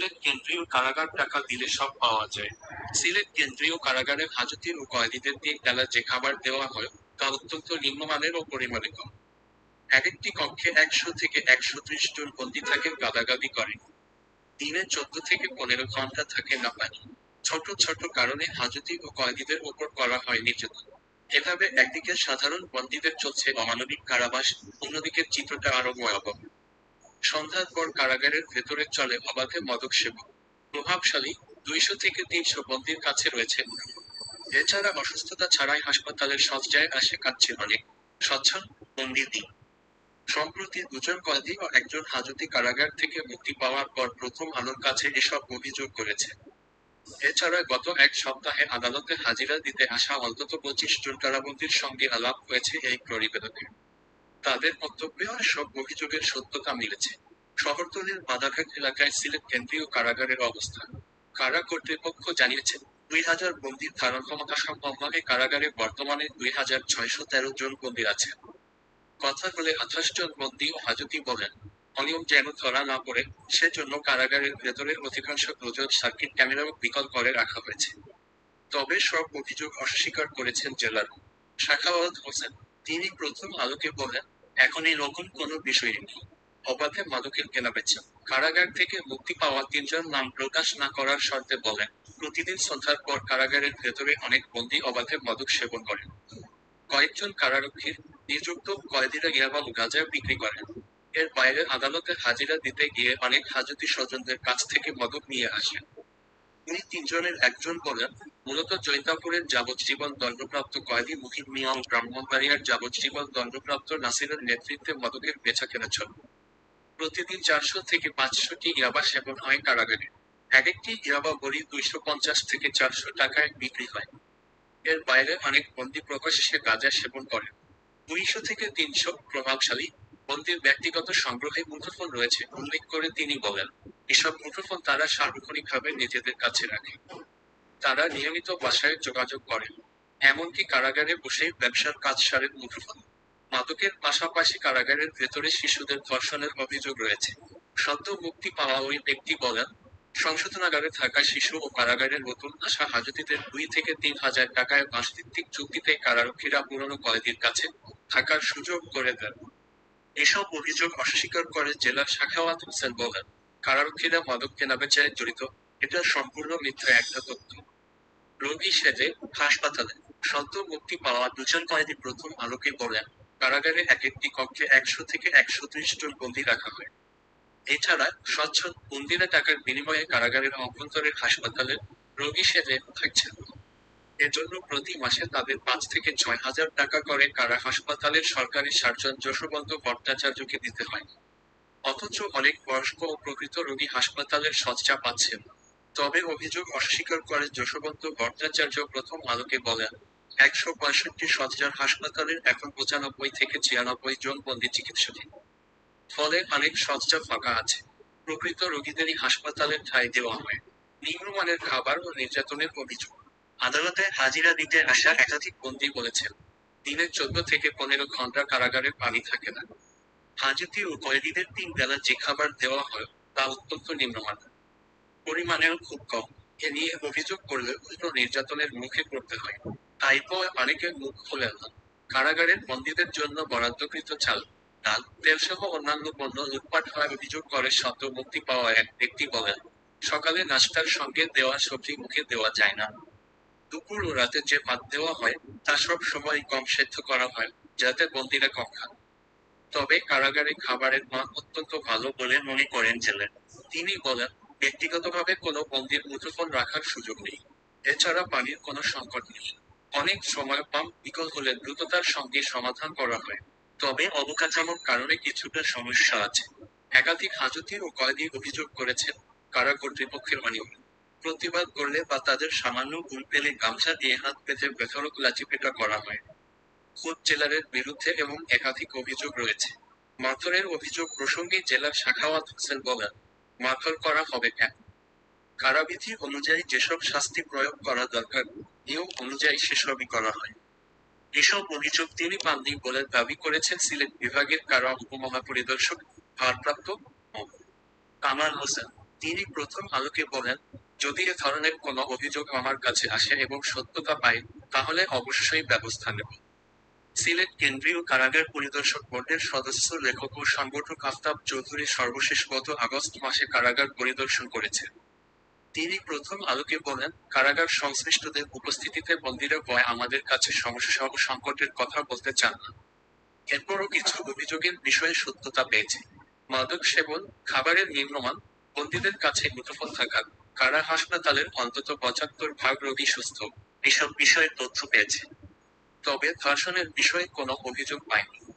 সিলেট কেন্দ্রীয় কারাগার টাকা দিলে সব পাওয়া যায়। সিলেট কেন্দ্রীয় কারাগারের হাজতি ও কয়েদিদের 3 বেলা যে খাবার দেওয়া হয় তা অত্যন্ত নিম্নমানের ও পরিমাণে কম। একেকটি কক্ষে 100 থেকে 130 জন বন্দী থাকে, গাদাগাদি করে। দিনে 14 থেকে 15 ঘন্টা থাকে না পানি। ছোট ছোট কারণে হাজতি ও কয়েদিদের উপর করা হয় নির্যাতন। এভাবে একদিকে সাধারণ বন্দীদের চলছে অমানবিক কারাবাস, অন্যদিকে চিত্রটা আরো ভয়াবহ। সন্ধ্যার পর কারাগারের ভেতরে চলে অবাধে মাদক সেবন। প্রভাবশালী 200 থেকে 300 বন্দীর কাছে রয়েছে মুঠোফোন। এছাড়া অসুস্থতা ছাড়াই হাসপাতালের শয্যায় আসে কাঁদছে অনেক স্বচ্ছল বন্দির দিন। সম্প্রতি 2 জন কয়েদি ও 1 জন হাজতি কারাগার থেকে মুক্তি পাওয়ার পর প্রথম আলোর কাছে এসব অভিযোগ করেছে। এছাড়া গত 1 সপ্তাহে আদালতে হাজিরা দিতে আসা অন্তত 25 জন কারাবন্দীর সঙ্গে আলাপ হয়েছে এই প্রতিবেদনে। তাদের বক্তব্যে সব অভিযোগের সত্যতা মিলেছে। শহরতলির বাদাঘাট এলাকায় সিলেট কেন্দ্রীয় কারাগারের অবস্থান। কারা কর্তৃপক্ষ জানিয়েছে, 2000 বন্দীর ধারণ ক্ষমতা সম্ভব নয়। কারাগারে বর্তমানে 2613 জন বন্দী আছেন। কথা বলে 28 জন বন্দী ও হাজতি বলেন, অনিয়ম যেন ধরা না পড়ে সেজন্য কারাগারের ভেতরের অধিকাংশ ক্লোজড সার্কিট ক্যামেরাও বিকল করে রাখা হয়েছে। তবে সব অভিযোগ অস্বীকার করেছেন জেলার সাখাওয়াত হোসেন। তিনি প্রথম আলোকে বলেন, এখন এই রকম কোনো বিষয় নেই। অবাধে মাদকের কেনাবেচা। কারাগার থেকে মুক্তি পাওয়া 3 জন নাম প্রকাশ না করার শর্তে বলেন, প্রতিদিন সন্ধ্যার পর কারাগারের ভেতরে অনেক বন্দী অবাধে মাদক সেবন করেন। কয়েকজন কারারক্ষীর নিযুক্ত কয়েদিরা ইয়াবা ও গাঁজা বিক্রি করেন। এর বাইরে আদালতে হাজিরা দিতে গিয়ে অনেক হাজতি স্বজনদের কাছ থেকে মাদক নিয়ে আসেন। তিনি 3 জনের 1 জন বলেন, মূলত জৈন্তাপুরের যাবজ্জীবন দণ্ডপ্রাপ্ত কয়েদি মুহিব মিয়া ও ব্রাহ্মণবাড়িয়ার যাবজ্জীবন দণ্ডপ্রাপ্ত নাসিরের নেতৃত্বে মাদকের বেচাকেনা চলে। প্রতিদিন 400 থেকে 500টি ইয়াবা সেবন হয় কারাগারে। একেকটি ইয়াবা বড়ি 250 থেকে 400 টাকায় বিক্রি হয়। এর বাইরে অনেক বন্দী প্রকাশ্যে গাঁজা সেবন করেন। 200 থেকে 300 প্রভাবশালী বন্দীর ব্যক্তিগত সংগ্রহে মুঠোফোন রয়েছে উল্লেখ করে তিনি বলেন, এসব মুঠোফোন তারা সার্বক্ষণিকভাবে নিজেদের কাছে রাখে। তারা নিয়মিত বাসায় যোগাযোগ করেন। এমনকি কারাগারে বসেই ব্যবসার কাজ সারেন মুঠোফোন। মাদকের পাশাপাশি কারাগারের ভেতরে শিশুদের ধর্ষণের অভিযোগ রয়েছে। সদ্য মুক্তি পাওয়া ওই ব্যক্তি বলেন, সংশোধনাগারে থাকা শিশু ও কারাগারের নতুন আসা হাজতিদের 2 থেকে 3 হাজার টাকায় মাসভিত্তিক চুক্তিতে কারারক্ষীরা পুরনো কয়েদির কাছে থাকার সুযোগ করে দেন। এসব অভিযোগ অস্বীকার করে জেলার সাখাওয়াত হোসেন বলেন, কারারক্ষীরা মাদক কেনাবেচায় জড়িত, এটা সম্পূর্ণ মিথ্যা একটা তথ্য। রোগী সেজে হাসপাতালে। সদ্য মুক্তি পাওয়া 2 জন কয়েদি প্রথম আলোকে বলেন, কারাগারে একটি কক্ষে 100 থেকে 130 জন বন্দী রাখা হয়। এছাড়া স্বচ্ছল বন্দীরা টাকার বিনিময়ে কারাগারের অভ্যন্তরের হাসপাতালে রোগী সেজে থাকছেন। এজন্য প্রতি মাসে তাদের 5 থেকে 6 হাজার টাকা করে কারা হাসপাতালের সরকারি সার্জন যশবন্ত ভট্টাচার্যকে দিতে হয়। অথচ অনেক বয়স্ক ও প্রকৃত রোগী হাসপাতালের শয্যা পাচ্ছেন না। তবে অভিযোগ অস্বীকার করে যশবন্ত ভট্টাচার্য প্রথম আলোকে বলেন, 165 শয্যার হাসপাতালের এখন 95 থেকে 96 জন বন্দী চিকিৎসাধীন। ফলে অনেক শয্যা ফাঁকা আছে। প্রকৃত রোগীদেরই হাসপাতালে ঠাঁই দেওয়া হয়। নিম্নমানের খাবার ও নির্যাতনের অভিযোগ। আদালতে হাজিরা দিতে আসা একাধিক বন্দী বলেছেন, দিনে 14 থেকে 15 ঘন্টা কারাগারে পানি থাকে না। হাজতি ও কয়েদিদের 3 বেলা যে খাবার দেওয়া হয় তা অত্যন্ত নিম্নমানের। পরিমাণেও খুব কম। এ নিয়ে অভিযোগ করলে উল্টো নির্যাতনের মুখে পড়তে হয়। তাইপো অনেকের মুখ খোলেন না। কারাগারের বন্দীদের জন্য বরাদ্দকৃত চাল, ডাল, তেলসহ অন্যান্য পণ্য লুটপাট হয় অভিযোগ করে সদ্য মুক্তি পাওয়া এক ব্যক্তি বলেন, সকালে নাশতার সঙ্গে দেওয়া সবজি মুখে দেওয়া যায় না। দুপুর ও রাতে যে ভাত দেওয়া হয় তা সব সময় কম সেদ্ধ করা হয়, যাতে বন্দীরা কম খান। তবে কারাগারে খাবারের মান অত্যন্ত ভালো বলে মনে করেন জেলে। তিনি বলেন, ব্যক্তিগতভাবে কোনো বন্দির মুঠোফোন রাখার সুযোগ নেই। এছাড়া পানির কোনো সংকট নেই। অনেক সময় পাম্প বিকল হলে দ্রুততার সঙ্গে সমাধান করা হয়। তবে অবকাঠামোর কারণে কিছুটা সমস্যা আছে। একাধিক হাজতি ও কয়েদি অভিযোগ করেছেন, কারা কর্তৃপক্ষের অনিয়ম। প্রতিবাদ করলে বা তাদের সামান্য ভুল পেলে গামছা দিয়ে হাত পেতে বেধড়ক লাঠিপেটা করা হয়। খোদ জেলারের বিরুদ্ধে এবং একাধিক অভিযোগ রয়েছে। মারধরের অভিযোগ প্রসঙ্গে জেলার সাখাওয়াত হোসেন বলেন, মারধর করা হবে কেন? কারাবিধি অনুযায়ী যেসব শাস্তি প্রয়োগ করা দরকার, নিয়ম অনুযায়ী সেসবই করা হয়। এসব অভিযোগ তিনি পাননি বলে দাবি করেছেন সিলেট বিভাগের কারা উপমহাপরিদর্শক ভারপ্রাপ্ত মো. কামাল হোসেন। তিনি প্রথম আলোকে বলেন, যদি এ ধরনের কোনো অভিযোগ আমার কাছে আসে এবং সত্যতা পাই, তাহলে অবশ্যই ব্যবস্থা নেব। সিলেট কেন্দ্রীয় কারাগার পরিদর্শক বোর্ডের সদস্য লেখক ও সংগঠক আফতাব চৌধুরী সর্বশেষ গত আগস্ট মাসে কারাগার পরিদর্শন করেছেন। তিনি প্রথম আলোকে বলেন, কারাগার সংশ্লিষ্টদের উপস্থিতিতে বন্দীরা ভয় আমাদের কাছে সমস্যা ও সংকটের কথা বলতে চান না। এরপরও কিছু অভিযোগের বিষয়ে সত্যতা পেয়েছে। মাদক সেবন, খাবারের নিম্নমান, বন্দীদের কাছে মুঠোফোন থাকা, কারা হাসপাতালের অন্তত ৭৫% রোগী সুস্থ, এসব বিষয়ে তথ্য পেয়েছে। তবে ধর্ষণের বিষয়ে কোনো অভিযোগ পায়নি।